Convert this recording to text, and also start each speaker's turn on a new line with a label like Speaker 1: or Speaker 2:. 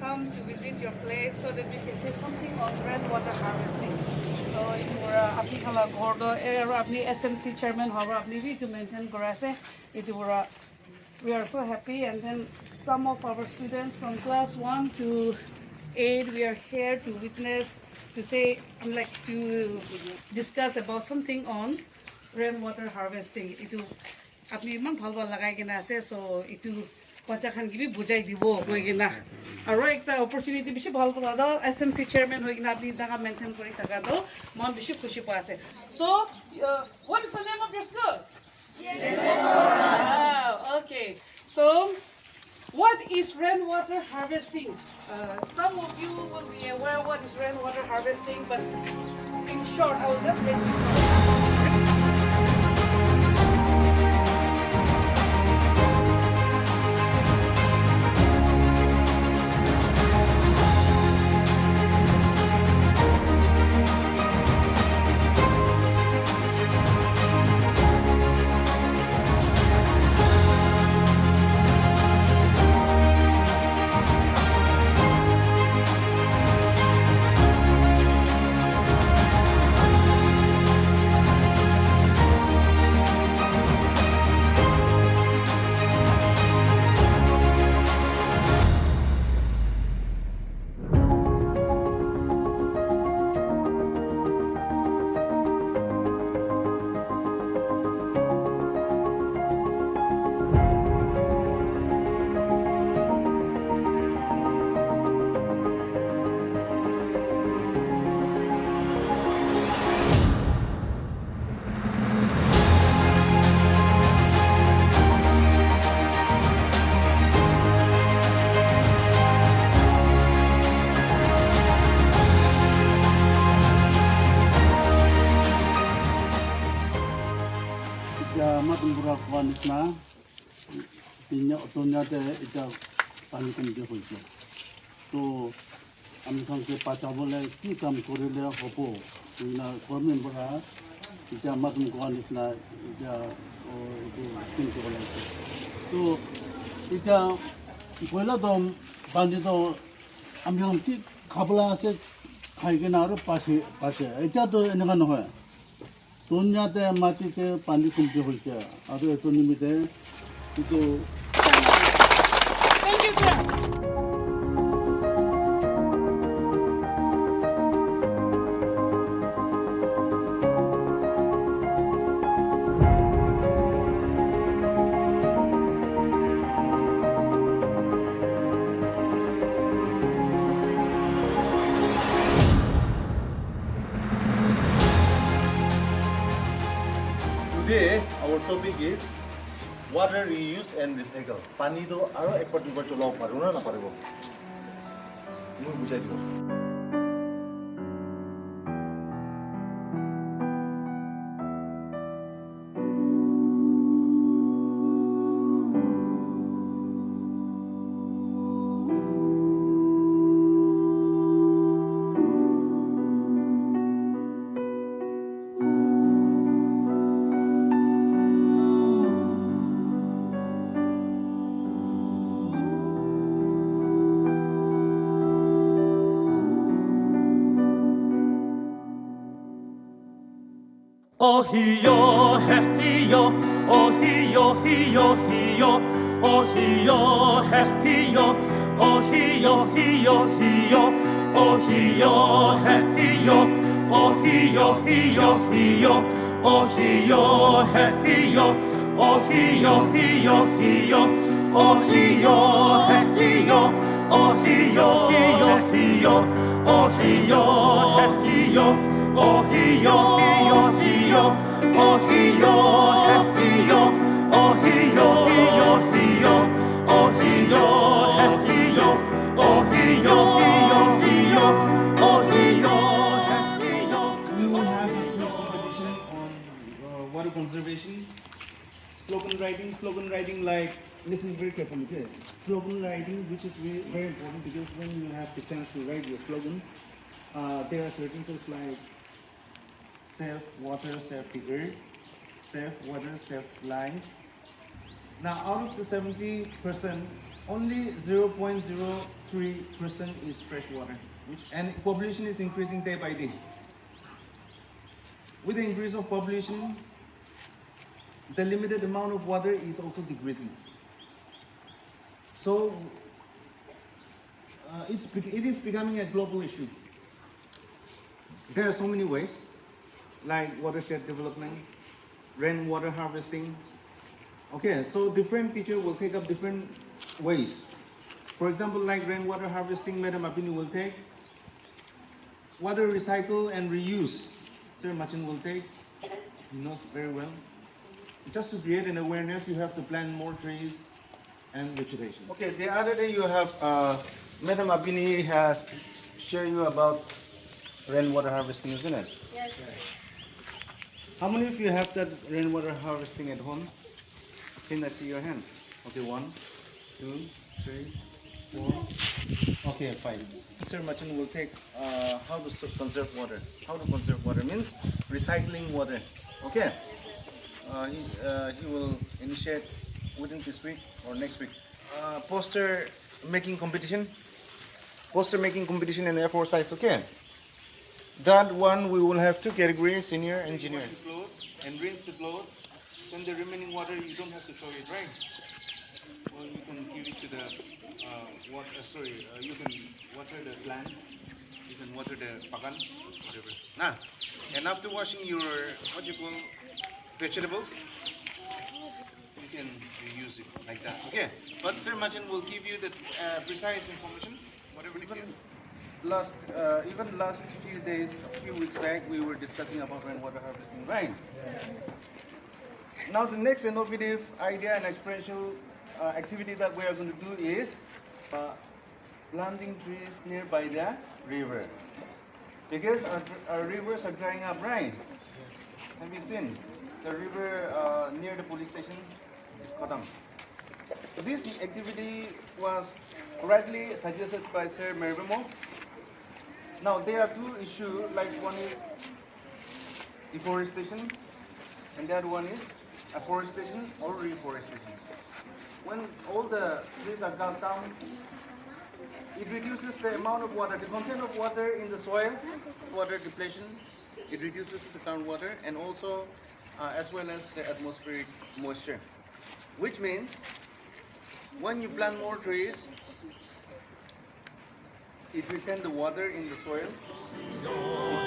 Speaker 1: come to visit your place so that we can say something on rainwater harvesting. So apni khala ghor do apni SMC chairman hoba apni vi to maintain korase itu we are so happy. And then some of our students from class 1 to 8 we are here to witness, to say to discuss about something on rainwater harvesting. Itu apni iman bhal bhal lagai kena ase, so itu bacha khan ki bi bujai dibo koi kena aro ekta opportunity bishi bhal bhal da SMC chairman hoi kena apni daga maintain kori thaka do mon bishi khushi pa ase. So what is the name of your school? Wow, okay. So what is rainwater harvesting? Some of you will be aware what is rainwater harvesting, but in short I will just let you know.
Speaker 2: na tinya otonya te ita pani kum je hoje to ami khang ke pacha bole ki kam kore le hopo na government bora ita matum ko anis na ita o tin ko la to ita poila dom bandi to ami hom ki khabla se khai ke na ro pase ita to enga no hoy Tonya mati te pani kumpi hoise. Ado eto nimite itu.
Speaker 1: Thank you, sir.
Speaker 3: Today, our topic is water reuse and recycle. Pani to aro ekpar dubar cholao paru na paribo. Mu bujai dibo.
Speaker 4: Oh hiyo, hiyo, oh hiyo, hiyo, hiyo, oh hiyo, hiyo, oh hiyo, hiyo, hiyo, oh hiyo, hiyo, oh hiyo, hiyo, hiyo, oh hiyo, hiyo, oh hiyo, hiyo, hiyo, oh hiyo, hiyo, oh hiyo, hiyo, hiyo, oh hiyo, hiyo, oh hiyo, hiyo, hiyo. Oh hiyo, hiyo, oh hiyo, hiyo, hiyo, oh hiyo, hiyo, oh hiyo, hiyo, hiyo, oh hiyo, hiyo.
Speaker 5: We will have a competition on water conservation, slogan writing like, listen very carefully, okay? Slogan writing, which is very important because when you have the chance to write your slogan, there are sentences like save water, save the earth, save water, save life. Now, out of the 70% only 0.03% is fresh water, and population is increasing day by day. With the increase of population, the limited amount of water is also decreasing. So it is becoming a global issue. There are so many ways, like watershed development, rainwater harvesting. Okay, so different teachers will take up different ways. For example, like rainwater harvesting, Madam Apini will take. Water recycle and reuse, Sir Machin will take. He knows very well. Just to create an awareness, you have to plant more trees and vegetation.
Speaker 3: Okay, the other day you have, Madam Abini has shared you about rainwater harvesting, isn't it?
Speaker 1: Yes.
Speaker 3: How many of you have that rainwater harvesting at home? Can I see your hand? Okay, 1, 2, 3, 4. Okay, 5. Sir Machin will take how to conserve water. How to conserve water means recycling water. Okay. He will initiate within this week or next week. Poster making competition. Poster making competition and A4 size. Okay. That one we will have 2 categories: senior and junior.
Speaker 5: Wash the clothes and rinse the clothes. Then the remaining water, you don't have to throw it, right? Well, you can give it to the you can water the plants. You can water the pagan, whatever. Nah. And after washing your vegetables, you can reuse it like that. Okay. But Sir Machin will give you the precise information, whatever it is.
Speaker 3: Even last few days, a few weeks back, we were discussing about rainwater harvesting, right? Now the next innovative idea and experiential activity that we are going to do is planting trees nearby the river. Because our rivers are drying up, right? Have you seen? The river near the police station is Kodam. This activity was rightly suggested by Sir Mervimo. Now there are 2 issues, like one is deforestation and the other one is afforestation or reforestation. When all the trees are cut down, it reduces the amount of water, the content of water in the soil, water depletion, it reduces the groundwater and also as well as the atmospheric moisture. Which means when you plant more trees, it retains the water in the soil.
Speaker 4: Oh,